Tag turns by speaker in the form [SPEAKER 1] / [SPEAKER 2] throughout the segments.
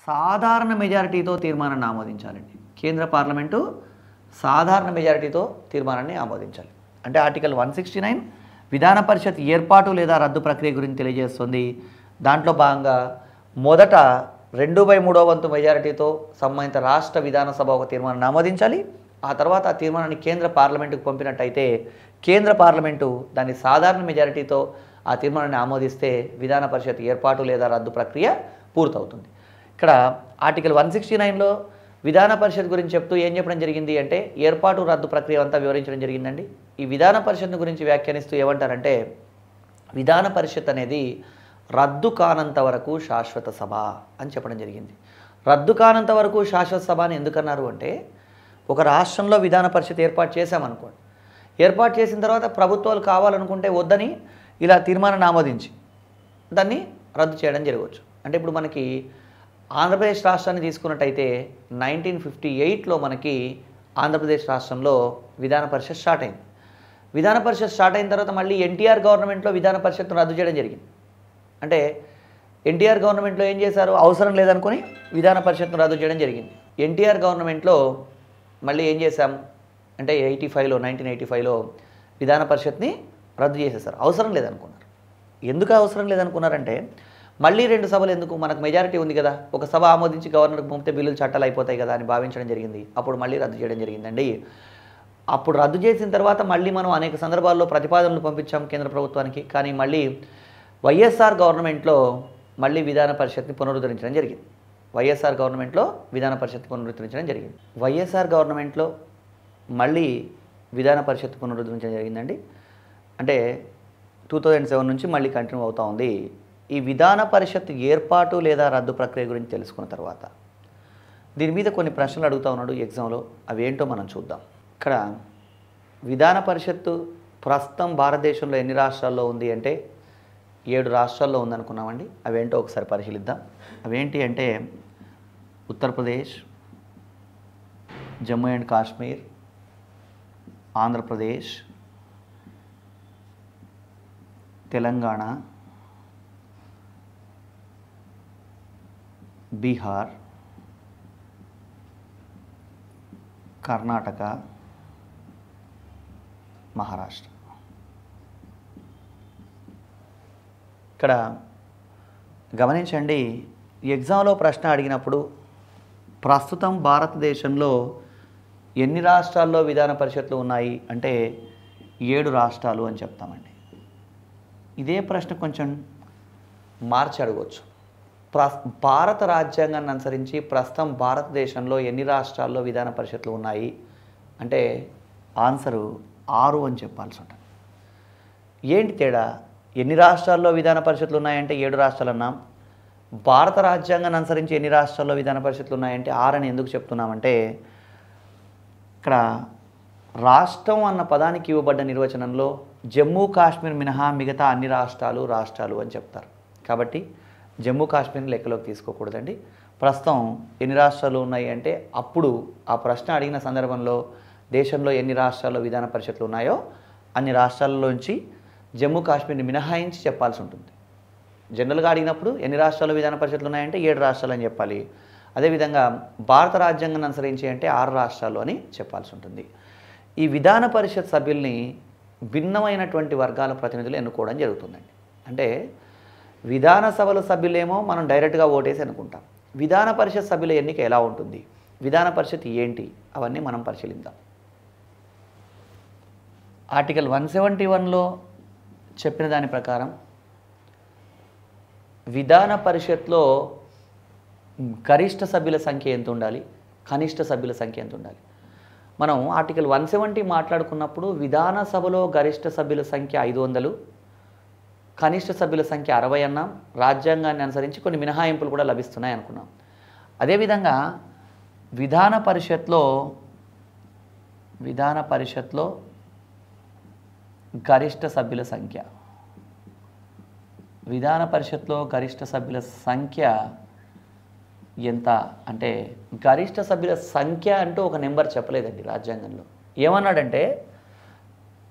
[SPEAKER 1] సాధారణ మెజారిటీతో తీర్మానాన్ని ఆమోదించాలండి. కేంద్ర పార్లమెంటు సాధారణ మెజారిటీతో తీర్మానాన్ని ఆమోదించాలి. అంటే ఆర్టికల్ 169 విధాన పరిషత్ ఏర్పాటు లేదా రద్దు ప్రక్రియ గురించి తెలియజేస్తుంది. దాంట్లో భాగంగా మొదట 2/3 వంతు మెజారిటీతో సంబంధిత రాష్ట్ర విధానసభ ఒక తీర్మానాన్ని ఆమోదించాలి. ఆ తర్వాత ఆ తీర్మానాన్ని కేంద్ర పార్లమెంటుకు పంపినట్టయితే కేంద్ర పార్లమెంటు దాన్ని సాధారణ మెజారిటీతో ఆ తీర్మానాన్ని ఆమోదిస్తే విధాన పరిషత్ ఏర్పాటు లేదా రద్దు ప్రక్రియ పూర్తవుతుంది. ఇక్కడ ఆర్టికల్ 169లో విధాన పరిషత్ గురించి చెప్తూ ఏం చెప్పడం జరిగింది అంటే ఏర్పాటు రద్దు ప్రక్రియ అంతా వివరించడం జరిగిందండి. ఈ విధాన పరిషత్ గురించి వ్యాఖ్యానిస్తూ ఏమంటారంటే విధాన పరిషత్ అనేది రద్దు కానంత వరకు శాశ్వత సభ అని చెప్పడం జరిగింది. రద్దు కానంత వరకు శాశ్వత సభ అని ఎందుకన్నారు అంటే ఒక రాష్ట్రంలో విధాన పరిషత్ ఏర్పాటు చేశామనుకోండి, ఏర్పాటు చేసిన తర్వాత ప్రభుత్వాలు కావాలనుకుంటే వద్దని ఇలా తీర్మానాన్ని ఆమోదించి దాన్ని రద్దు చేయడం జరగవచ్చు. అంటే ఇప్పుడు మనకి ఆంధ్రప్రదేశ్ రాష్ట్రాన్ని తీసుకున్నట్టయితే 1958లో మనకి ఆంధ్రప్రదేశ్ రాష్ట్రంలో విధాన పరిషత్ స్టార్ట్ అయింది. విధాన పరిషత్ స్టార్ట్ అయిన తర్వాత మళ్ళీ ఎన్టీఆర్ గవర్నమెంట్లో విధాన పరిషత్ను రద్దు చేయడం జరిగింది. అంటే ఎన్టీఆర్ గవర్నమెంట్లో ఏం చేశారు, అవసరం లేదనుకొని విధాన పరిషత్ను రద్దు చేయడం జరిగింది. ఎన్టీఆర్ గవర్నమెంట్లో మళ్ళీ ఏం చేశాం అంటే 1985లో విధాన పరిషత్ని రద్దు చేసేసారు. అవసరం లేదనుకున్నారు. ఎందుకు అవసరం లేదనుకున్నారంటే మళ్ళీ 2 సభలు ఎందుకు, మనకు మెజారిటీ ఉంది కదా, ఒక సభ ఆమోదించి గవర్నర్కి పంపితే బిల్లులు చట్టాలు అయిపోతాయి కదా అని భావించడం జరిగింది. అప్పుడు మళ్ళీ రద్దు చేయడం జరిగిందండి. అప్పుడు రద్దు చేసిన తర్వాత మళ్ళీ మనం అనేక సందర్భాల్లో ప్రతిపాదనలు పంపించాం కేంద్ర ప్రభుత్వానికి. కానీ మళ్ళీ వైఎస్ఆర్ గవర్నమెంట్లో మళ్ళీ విధాన పరిషత్ని పునరుద్ధరించడం జరిగింది. వైఎస్ఆర్ గవర్నమెంట్లో విధాన పరిషత్ పునరుద్ధరించడం జరిగింది. వైఎస్ఆర్ గవర్నమెంట్లో మళ్ళీ విధాన పరిషత్ పునరుద్ధరించడం జరిగిందండి. అంటే 2007 నుంచి మళ్ళీ కంటిన్యూ అవుతూ ఉంది. ఈ విధాన పరిషత్ ఏర్పాటు లేదా రద్దు ప్రక్రియ గురించి తెలుసుకున్న తర్వాత దీని మీద కొన్ని ప్రశ్నలు అడుగుతూ ఉన్నాడు ఎగ్జామ్లో. అవేంటో మనం చూద్దాం. ఇక్కడ విధాన పరిషత్తు ప్రస్తుతం భారతదేశంలో ఎన్ని రాష్ట్రాల్లో ఉంది అంటే 7 రాష్ట్రాల్లో ఉందనుకున్నామండి. అవేంటో ఒకసారి పరిశీలిద్దాం. అవేంటి అంటే ఉత్తరప్రదేశ్, జమ్మూ అండ్ కాశ్మీర్, ఆంధ్రప్రదేశ్, తెలంగాణ, బీహార్, కర్ణాటక, మహారాష్ట్ర. ఇక్కడ గమనించండి, ఎగ్జామ్లో ప్రశ్న అడిగినప్పుడు ప్రస్తుతం భారతదేశంలో ఎన్ని రాష్ట్రాల్లో విధాన పరిషత్లు ఉన్నాయి అంటే 7 రాష్ట్రాలు అని చెప్తామండి. ఇదే ప్రశ్న కొంచెం మార్చి అడగవచ్చు. భారత రాజ్యాంగాన్ని అనుసరించి ప్రస్తుతం భారతదేశంలో ఎన్ని రాష్ట్రాల్లో విధాన పరిషత్లు ఉన్నాయి అంటే ఆన్సరు 6 అని చెప్పాల్సి ఉంటుంది. ఏంటి తేడా? ఎన్ని రాష్ట్రాల్లో విధాన పరిషత్లు ఉన్నాయంటే 7 రాష్ట్రాలు అన్నాం. భారత రాజ్యాంగాన్ని అనుసరించి ఎన్ని రాష్ట్రాల్లో విధాన పరిషత్లు ఉన్నాయంటే 6 అని ఎందుకు చెప్తున్నామంటే ఇక్కడ రాష్ట్రం అన్న పదానికి ఇవ్వబడ్డ నిర్వచనంలో జమ్మూ కాశ్మీర్ మినహా మిగతా అన్ని రాష్ట్రాలు అని చెప్తారు. కాబట్టి జమ్మూ కాశ్మీర్ని లెక్కలోకి తీసుకోకూడదండి. ప్రస్తుతం ఎన్ని రాష్ట్రాలు ఉన్నాయి అంటే అప్పుడు ఆ ప్రశ్న అడిగిన సందర్భంలో దేశంలో ఎన్ని రాష్ట్రాల్లో విధాన పరిషత్లు ఉన్నాయో అన్ని రాష్ట్రాల్లోంచి జమ్మూ కాశ్మీర్ని మినహాయించి చెప్పాల్సి ఉంటుంది. జనరల్గా అడిగినప్పుడు ఎన్ని రాష్ట్రాల్లో విధాన పరిషత్లు ఉన్నాయంటే 7 రాష్ట్రాలు అని చెప్పాలి. అదేవిధంగా భారత రాజ్యాంగాన్ని అనుసరించి అంటే 6 రాష్ట్రాలు అని చెప్పాల్సి ఉంటుంది. ఈ విధాన పరిషత్ సభ్యుల్ని భిన్నమైనటువంటి వర్గాల ప్రతినిధులు ఎన్నుకోవడం జరుగుతుందండి. అంటే విధాన సభల సభ్యులేమో మనం డైరెక్ట్గా ఓటేసి అనుకుంటాం. విధాన పరిషత్ సభ్యుల ఎన్నిక ఎలా ఉంటుంది, విధాన పరిషత్ ఏంటి, అవన్నీ మనం పరిశీలిద్దాం. ఆర్టికల్ 171లో చెప్పిన దాని ప్రకారం విధాన పరిషత్లో గరిష్ట సభ్యుల సంఖ్య ఎంత ఉండాలి, కనిష్ట సభ్యుల సంఖ్య ఎంత ఉండాలి. మనం ఆర్టికల్ 170 మాట్లాడుకున్నప్పుడు విధాన సభలో గరిష్ట సభ్యుల సంఖ్య 500, కనిష్ట సభ్యుల సంఖ్య 60 అన్నాం. రాజ్యాంగాన్ని అనుసరించి కొన్ని మినహాయింపులు కూడా లభిస్తున్నాయి అనుకున్నాం. అదేవిధంగా విధాన పరిషత్లో గరిష్ట సభ్యుల సంఖ్య, విధాన పరిషత్లో గరిష్ట సభ్యుల సంఖ్య ఎంత అంటే గరిష్ట సభ్యుల సంఖ్య అంటూ ఒక నెంబర్ చెప్పలేదండి రాజ్యాంగంలో. ఏమన్నాడంటే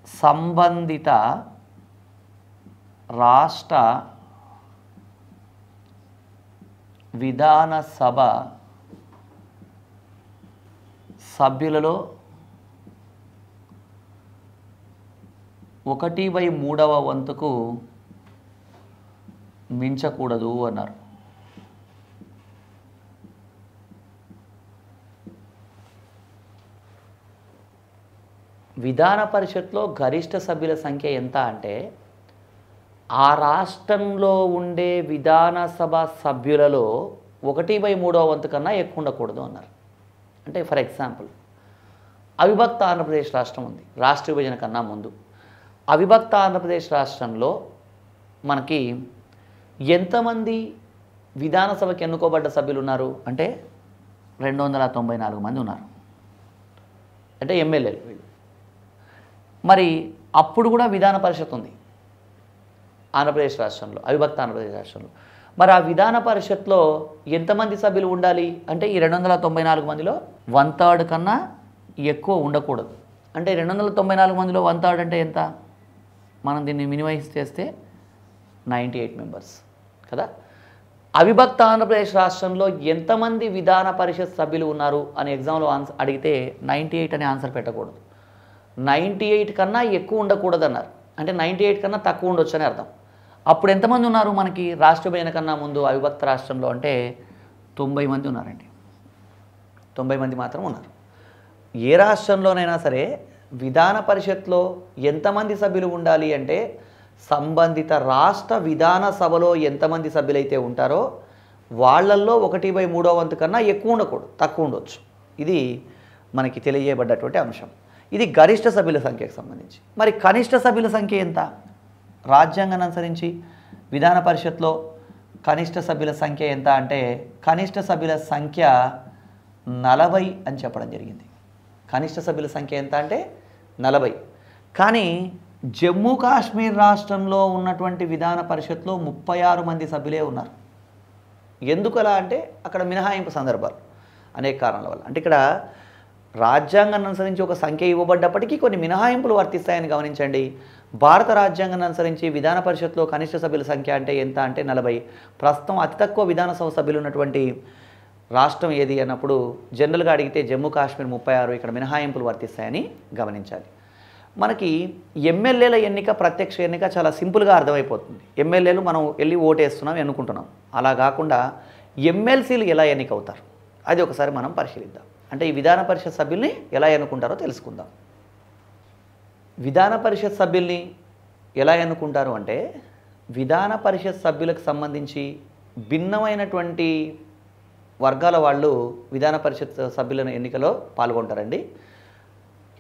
[SPEAKER 1] సంబంధిత రాష్ట్ర విధానసభ సభ్యులలో 1/3 వంతుకు మించకూడదు అన్నారు. విధాన పరిషత్లో గరిష్ట సభ్యుల సంఖ్య ఎంత అంటే ఆ రాష్ట్రంలో ఉండే విధానసభ సభ్యులలో 1/3 వంతు కన్నా ఎక్కువ ఉండకూడదు అన్నారు. అంటే ఫర్ ఎగ్జాంపుల్ అవిభక్త ఆంధ్రప్రదేశ్ రాష్ట్రం ఉంది, రాష్ట్ర విభజన కన్నా ముందు. అవిభక్త ఆంధ్రప్రదేశ్ రాష్ట్రంలో మనకి ఎంతమంది విధానసభకి ఎన్నుకోబడ్డ సభ్యులు ఉన్నారు అంటే 294 మంది ఉన్నారు, అంటే ఎమ్మెల్యేలు వీళ్ళు. మరి అప్పుడు కూడా విధాన పరిషత్ ఉంది ఆంధ్రప్రదేశ్ రాష్ట్రంలో, అవిభక్త ఆంధ్రప్రదేశ్ రాష్ట్రంలో. మరి ఆ విధాన పరిషత్లో ఎంతమంది సభ్యులు ఉండాలి అంటే ఈ 294 మందిలో 1/3 కన్నా ఎక్కువ ఉండకూడదు. అంటే 294 మందిలో 1/3 అంటే ఎంత? మనం దీన్ని మినిమైజ్ చేస్తే 98 మెంబర్స్ కదా. అవిభక్త ఆంధ్రప్రదేశ్ రాష్ట్రంలో ఎంతమంది విధాన పరిషత్ సభ్యులు ఉన్నారు అని ఎగ్జామ్లో అడిగితే 98 అనే ఆన్సర్ పెట్టకూడదు. 98 కన్నా ఎక్కువ ఉండకూడదు అన్నారు. అంటే 98 కన్నా తక్కువ ఉండొచ్చు అని అర్థం. అప్పుడు ఎంతమంది ఉన్నారు మనకి రాష్ట్ర విభజన కన్నా ముందు అవిభక్త రాష్ట్రంలో అంటే 90 మంది ఉన్నారండి. 90 మంది మాత్రం ఉన్నారు. ఏ రాష్ట్రంలోనైనా సరే విధాన పరిషత్లో ఎంతమంది సభ్యులు ఉండాలి అంటే సంబంధిత రాష్ట్ర విధాన సభలో ఎంతమంది సభ్యులైతే ఉంటారో వాళ్ళల్లో 1/3 వంతు కన్నా ఎక్కువ ఉండకూడదు, తక్కువ ఉండొచ్చు. ఇది మనకి తెలియజేయబడ్డటువంటి అంశం. ఇది గరిష్ట సభ్యుల సంఖ్యకు సంబంధించి. మరి కనిష్ట సభ్యుల సంఖ్య ఎంత? రాజ్యాంగాన్ని అనుసరించి విధాన పరిషత్లో కనిష్ట సభ్యుల సంఖ్య ఎంత అంటే కనిష్ట సభ్యుల సంఖ్య 40 అని చెప్పడం జరిగింది. కనిష్ట సభ్యుల సంఖ్య ఎంత అంటే 40. కానీ జమ్మూ కాశ్మీర్ రాష్ట్రంలో ఉన్నటువంటి విధాన పరిషత్లో 36 మంది సభ్యులే ఉన్నారు. ఎందుకు అలా అంటే అక్కడ మినహాయింపు సందర్భాలు అనేక కారణాల వల్ల. అంటే ఇక్కడ రాజ్యాంగాన్ని అనుసరించి ఒక సంఖ్య ఇవ్వబడ్డప్పటికీ కొన్ని మినహాయింపులు వర్తిస్తాయని గమనించండి. భారత రాజ్యాంగాన్ని అనుసరించి విధాన పరిషత్లో కనిష్ట సభ్యుల సంఖ్య అంటే ఎంత అంటే 40. ప్రస్తుతం అతి తక్కువ విధానసభ సభ్యులు ఉన్నటువంటి రాష్ట్రం ఏది అన్నప్పుడు జనరల్గా అడిగితే జమ్మూ కాశ్మీర్ 36. ఇక్కడ మినహాయింపులు వర్తిస్తాయని గమనించాలి. మనకి ఎమ్మెల్యేల ఎన్నిక ప్రత్యక్ష ఎన్నిక చాలా సింపుల్గా అర్థమైపోతుంది. ఎమ్మెల్యేలు మనం వెళ్ళి ఓటేస్తున్నాం ఎన్నుకుంటున్నాం. అలా కాకుండా ఎమ్మెల్సీలు ఎలా ఎన్నికవుతారు అది ఒకసారి మనం పరిశీలిద్దాం. అంటే ఈ విధాన పరిషత్ సభ్యుల్ని ఎలా ఎన్నుకుంటారో తెలుసుకుందాం. విధాన పరిషత్ సభ్యుల్ని ఎలా ఎన్నుకుంటారు అంటే విధాన పరిషత్ సభ్యులకు సంబంధించి భిన్నమైనటువంటి వర్గాల వాళ్ళు విధాన పరిషత్ సభ్యుల ఎన్నికలో పాల్గొంటారండి.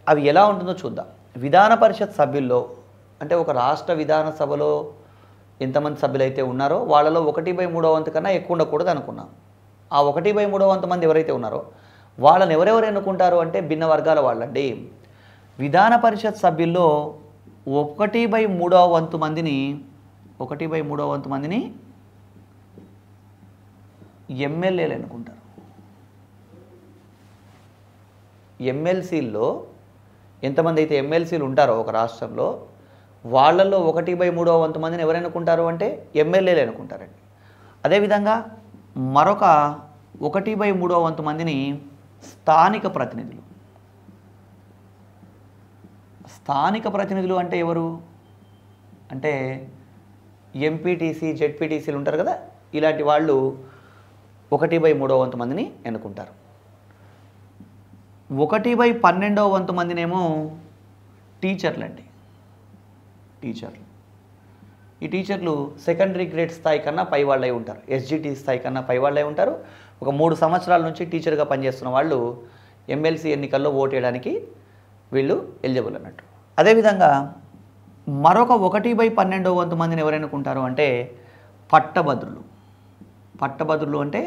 [SPEAKER 1] అవి ఎలా ఉంటుందో చూద్దాం. విధాన పరిషత్ సభ్యుల్లో అంటే ఒక రాష్ట్ర విధాన సభలో ఎంతమంది సభ్యులైతే ఉన్నారో వాళ్ళలో 1/3 వంతు కన్నా ఎక్కువ ఉండకూడదు అనుకున్నాం. ఆ 1/3 వంతు మంది ఎవరైతే ఉన్నారో వాళ్ళని ఎవరెవరు ఎన్నుకుంటారు అంటే భిన్న వర్గాల వాళ్ళండి. విధాన పరిషత్ సభ్యుల్లో 1/3 వంతు మందిని ఎమ్మెల్యేలు ఎన్నుకుంటారు. ఎమ్మెల్సీల్లో ఎంతమంది అయితే ఎమ్మెల్సీలు ఉంటారో ఒక రాష్ట్రంలో వాళ్ళల్లో 1/3 వంతు మందిని ఎవరు ఎన్నుకుంటారు అంటే ఎమ్మెల్యేలు ఎన్నుకుంటారండి. అదేవిధంగా మరొక 1/3 వంతు మందిని స్థానిక ప్రతినిధులు. స్థానిక ప్రతినిధులు అంటే ఎవరు అంటే ఎంపీటీసీ జెడ్పీటీసీలు ఉంటారు కదా, ఇలాంటి వాళ్ళు 1/3 వంతు మందిని ఎన్నుకుంటారు. 1/12 వంతు మందినేమో టీచర్లు అండి. ఈ టీచర్లు సెకండరీ గ్రేడ్ స్థాయి కన్నా పై వాళ్ళై ఉంటారు, ఎస్జిటి స్థాయి కన్నా పై వాళ్ళై ఉంటారు. ఒక 3 సంవత్సరాల నుంచి టీచర్గా పనిచేస్తున్న వాళ్ళు ఎమ్మెల్సీ ఎన్నికల్లో ఓటు వేయడానికి వీళ్ళు ఎలిజిబుల్ అన్నట్టు. అదేవిధంగా మరొక 1/12 వంతు మందిని ఎవరు ఎన్నుకుంటారు అంటే పట్టభద్రులు. పట్టభద్రులు అంటే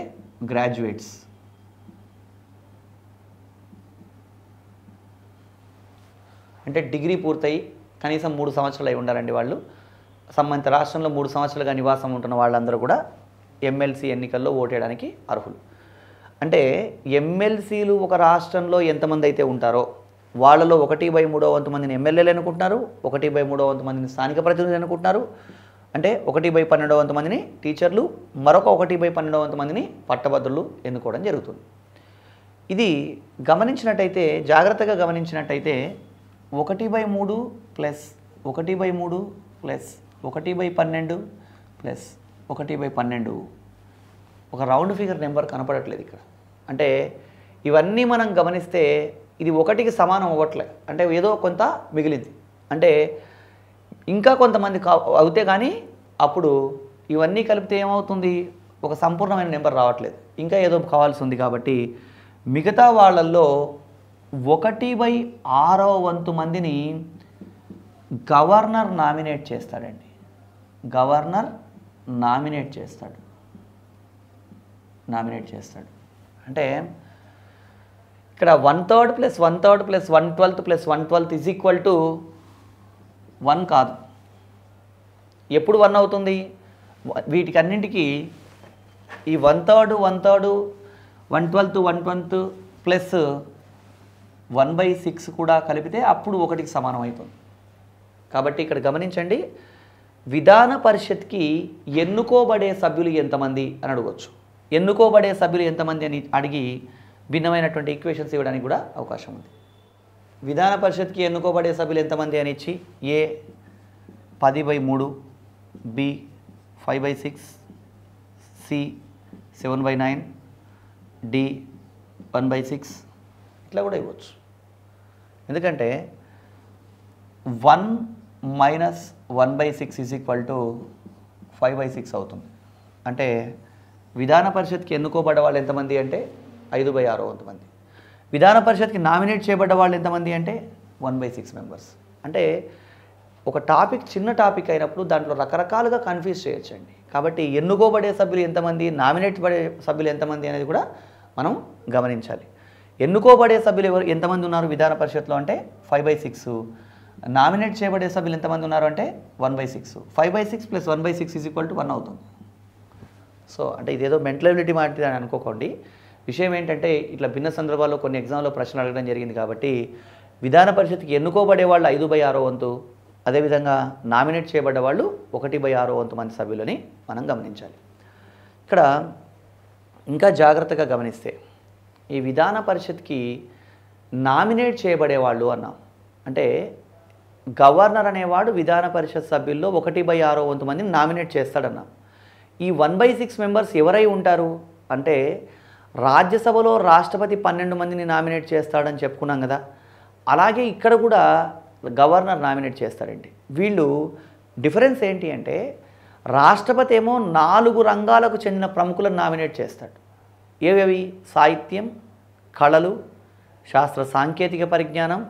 [SPEAKER 1] గ్రాడ్యుయేట్స్. అంటే డిగ్రీ పూర్తయి కనీసం 3 సంవత్సరాలు అయి ఉండాలండి వాళ్ళు. సంబంధిత రాష్ట్రంలో 3 సంవత్సరాలుగా నివాసం ఉంటున్న వాళ్ళందరూ కూడా ఎమ్మెల్సీ ఎన్నికల్లో ఓటేయడానికి అర్హులు. అంటే ఎమ్మెల్సీలు ఒక రాష్ట్రంలో ఎంతమంది అయితే ఉంటారో వాళ్ళలో 1/3 వంతు మందిని ఎమ్మెల్యేలు ఎన్నుకుంటున్నారు, 1/3 వంతు మందిని స్థానిక ప్రతినిధులు ఎన్నుకుంటున్నారు, అంటే 1/12 వంతు మందిని టీచర్లు, మరొక 1/12 వంతు మందిని పట్టభద్రులు ఎన్నుకోవడం జరుగుతుంది. ఇది గమనించినట్టయితే, జాగ్రత్తగా గమనించినట్టయితే 1/3 ప్లస్ 1/3 ప్లస్ 1/12 ప్లస్ 1/12 ఒక రౌండ్ ఫిగర్ నెంబర్ కనపడట్లేదు ఇక్కడ. అంటే ఇవన్నీ మనం గమనిస్తే ఇది 1కి సమానం అవ్వట్లే, అంటే ఏదో కొంత మిగిలింది. అంటే ఇంకా కొంతమంది అవుతే కానీ అప్పుడు ఇవన్నీ కలిపితే ఏమవుతుంది, ఒక సంపూర్ణమైన నెంబర్ రావట్లేదు, ఇంకా ఏదో కావాల్సి ఉంది. కాబట్టి మిగతా వాళ్ళల్లో 1/6 వంతు మందిని గవర్నర్ నామినేట్ చేస్తాడండి. గవర్నర్ నామినేట్ చేస్తాడు. అంటే ఇక్కడ 1/3 plus 1/3 plus 1/12 plus 1/12 is equal to 1 కాదు. ఎప్పుడు 1 అవుతుంది? వీటికి అన్నింటికి ఈ 1/3 1/12 ప్లస్ 1/6 కూడా కలిపితే అప్పుడు 1కి సమానం అవుతుంది. కాబట్టి ఇక్కడ గమనించండి, విధాన పరిషత్కి ఎన్నుకోబడే సభ్యులు ఎంతమంది అని అడగవచ్చు. ఎన్నుకోబడే సభ్యులు ఎంతమంది అని అడిగి భిన్నమైనటువంటి ఈక్వేషన్స్ ఇవ్వడానికి కూడా అవకాశం ఉంది. విధాన పరిషత్కి ఎన్నుకోబడే సభ్యులు ఎంతమంది అని ఇచ్చి ఏ 10/3, బి 5/6, సి 7/9, డి 1/6 ఇట్లా కూడా ఇవ్వచ్చు. ఎందుకంటే 1 మైనస్ 1/6 ఈజ్ ఈక్వల్ టు 5/6 అవుతుంది. అంటే విధాన పరిషత్కి ఎన్నుకోబడ్డ వాళ్ళు ఎంతమంది అంటే 5/6 వంతు మంది. విధాన పరిషత్కి నామినేట్ చేయబడ్డ వాళ్ళు ఎంతమంది అంటే 1/6 మెంబర్స్. అంటే ఒక టాపిక్ చిన్న టాపిక్ అయినప్పుడు దాంట్లో రకరకాలుగా కన్ఫ్యూజ్ చేయొచ్చండి. కాబట్టి ఎన్నుకోబడే సభ్యులు ఎంతమంది, నామినేట్ పడే సభ్యులు ఎంతమంది అనేది కూడా మనం గమనించాలి. ఎన్నుకోబడే సభ్యులు ఎంతమంది ఉన్నారు విధాన పరిషత్లో అంటే 5/6. నామినేట్ చేయబడే సభ్యులు ఎంతమంది ఉన్నారు అంటే 1/6. 5/6 ప్లస్ 1/6 ఈజ్ ఈక్వల్ టు 1 అవుతుంది. సో అంటే ఇదేదో మెంటల్ ఎబిలిటీ మాట్లాడి అని అనుకోకండి. విషయం ఏంటంటే ఇట్లా భిన్న సందర్భాల్లో కొన్ని ఎగ్జామ్లో ప్రశ్నలు అడగడం జరిగింది. కాబట్టి విధాన పరిషత్కి ఎన్నుకోబడే వాళ్ళు 5/6 వంతు, అదేవిధంగా నామినేట్ చేయబడ్డ వాళ్ళు 1/6 వంతు మంది సభ్యులని మనం గమనించాలి. ఇక్కడ ఇంకా జాగ్రత్తగా గమనిస్తే ఈ విధాన పరిషత్కి నామినేట్ చేయబడే వాళ్ళు అన్నాం. అంటే గవర్నర్ అనేవాడు విధాన పరిషత్ సభ్యుల్లో 1/6 వంతు మందిని నామినేట్ చేస్తాడన్నాం. ఈ 1/6 మెంబర్స్ ఎవరై ఉంటారు అంటే రాజ్యసభలో రాష్ట్రపతి 12 మందిని నామినేట్ చేస్తాడని చెప్పుకున్నాం కదా. అలాగే ఇక్కడ కూడా గవర్నర్ నామినేట్ చేస్తాడండి. వీళ్ళు డిఫరెన్స్ ఏంటి అంటే రాష్ట్రపతి ఏమో 4 రంగాలకు చెందిన ప్రముఖులను నామినేట్ చేస్తాడు. ఏవేవి? సాహిత్యం, కళలు, శాస్త్ర సాంకేతిక పరిజ్ఞానం,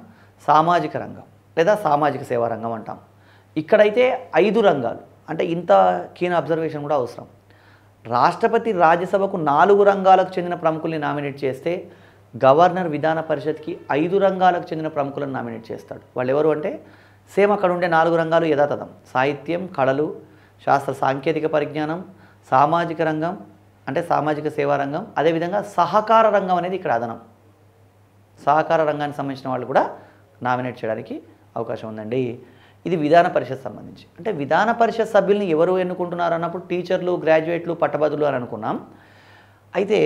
[SPEAKER 1] సామాజిక రంగం లేదా సామాజిక సేవా రంగం అంటాం. ఇక్కడైతే 5 రంగాలు. అంటే ఇంత కీన్ అబ్జర్వేషన్ కూడా అవసరం. రాష్ట్రపతి రాజ్యసభకు 4 రంగాలకు చెందిన ప్రముఖుల్ని నామినేట్ చేస్తే గవర్నర్ విధాన పరిషత్కి 5 రంగాలకు చెందిన ప్రముఖులను నామినేట్ చేస్తాడు. వాళ్ళు ఎవరు అంటే సేమ్ అక్కడ ఉండే 4 రంగాలు యథాతథం: సాహిత్యం, కళలు, శాస్త్ర సాంకేతిక పరిజ్ఞానం, సామాజిక రంగం అంటే సామాజిక సేవా రంగం, అదేవిధంగా సహకార రంగం అనేది ఇక్కడ అదనం. సహకార రంగానికి సంబంధించిన వాళ్ళు కూడా నామినేట్ చేయడానికి అవకాశం ఉందండి. ఇది విధాన పరిషత్ సంబంధించి. అంటే విధాన పరిషత్ సభ్యుల్ని ఎవరు ఎన్నుకుంటున్నారు అన్నప్పుడు టీచర్లు, గ్రాడ్యుయేట్లు, పట్టభద్రులు అని అనుకున్నాం. అయితే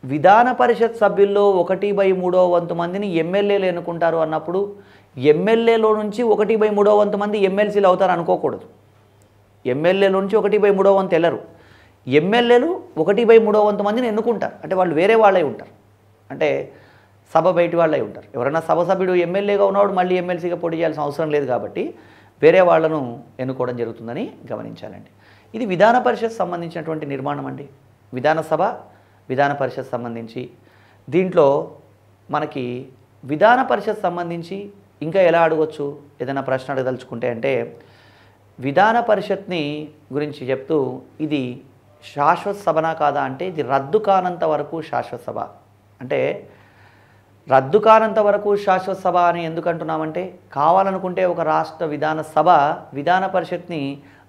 [SPEAKER 1] విధాన పరిషత్ సభ్యుల్లో 1/3 వంతు మందిని ఎమ్మెల్యేలు ఎన్నుకుంటారు అన్నప్పుడు ఎమ్మెల్యేలో నుంచి 1/3 వంతు మంది ఎమ్మెల్సీలు అవుతారు అనుకోకూడదు. ఎమ్మెల్యేలో నుంచి 1/3 వంతు వెళ్ళరు. ఎమ్మెల్యేలు 1/3 వంతు మందిని ఎన్నుకుంటారు. అంటే వాళ్ళు వేరే వాళ్ళై ఉంటారు. అంటే సభ బయటి వాళ్ళై ఉంటారు. ఎవరైనా సభ సభ్యుడు ఎమ్మెల్యేగా ఉన్నవాడు మళ్ళీ ఎమ్మెల్సీగా పోటీ చేయాల్సిన అవసరం లేదు. కాబట్టి వేరే వాళ్ళను ఎన్నుకోవడం జరుగుతుందని గమనించాలండి. ఇది విధాన పరిషత్ సంబంధించినటువంటి నిర్మాణం అండి. విధానసభ, విధాన పరిషత్ సంబంధించి దీంట్లో మనకి విధాన పరిషత్ సంబంధించి ఇంకా ఎలా అడగవచ్చు, ఏదైనా ప్రశ్న అడగదలుచుకుంటే అంటే విధాన పరిషత్ని గురించి చెప్తూ ఇది శాశ్వత సభనా కాదా అంటే ఇది రద్దు కానంత వరకు శాశ్వత సభ. అంటే రద్దు కానంత వరకు శాశ్వత సభ అని ఎందుకు అంటున్నామంటే కావాలనుకుంటే ఒక రాష్ట్ర విధాన సభ విధాన పరిషత్ని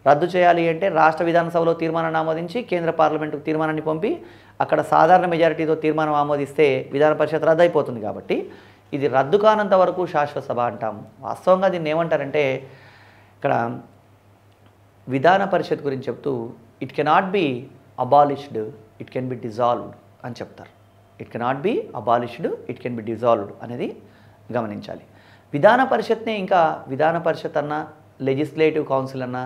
[SPEAKER 1] రద్దు చేయాలి అంటే రాష్ట్ర విధానసభలో తీర్మానాన్ని ఆమోదించి కేంద్ర పార్లమెంటుకు తీర్మానాన్ని పంపి అక్కడ సాధారణ మెజారిటీతో తీర్మానం ఆమోదిస్తే విధాన పరిషత్ రద్దు అయిపోతుంది. కాబట్టి ఇది రద్దు కానంత వరకు శాశ్వత సభ అంటాం. వాస్తవంగా దీన్ని ఏమంటారంటే ఇక్కడ విధాన పరిషత్ గురించి చెప్తూ it cannot be abolished, it can be dissolved అని చెప్తారు. It cannot be abolished, it can be dissolved అనేది గమనించాలి. విధాన పరిషత్నే ఇంకా విధాన పరిషత్ అన్న లెజిస్లేటివ్ కౌన్సిల్ అన్న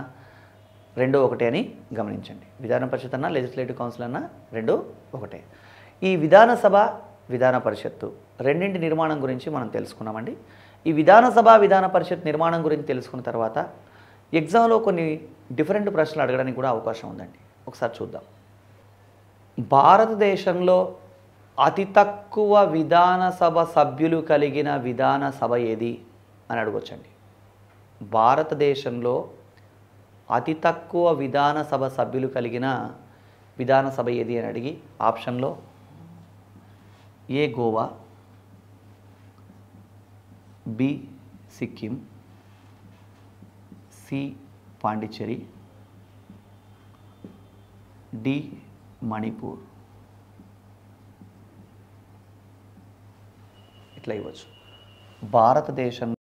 [SPEAKER 1] రెండూ ఒకటే అని గమనించండి. విధాన పరిషత్ అన్న లెజిస్లేటివ్ కౌన్సిల్ అన్న రెండూ ఒకటే. ఈ విధానసభ విధాన పరిషత్తు రెండింటి నిర్మాణం గురించి మనం తెలుసుకున్నామండి. ఈ విధానసభ విధాన పరిషత్ నిర్మాణం గురించి తెలుసుకున్న తర్వాత ఎగ్జామ్లో కొన్ని డిఫరెంట్ ప్రశ్నలు అడగడానికి కూడా అవకాశం ఉందండి. ఒకసారి చూద్దాం. భారతదేశంలో అతి తక్కువ విధానసభ సభ్యులు కలిగిన విధానసభ ఏది అని అడగొచ్చండి. భారతదేశంలో అతి తక్కువ విధానసభ సభ్యులు కలిగిన విధానసభ ఏది అని అడిగి ఆప్షన్లో A Goa, B Sikkim, C Pondicherry, D Manipur ఇట్లా ఇవ్వచ్చు. భారతదేశం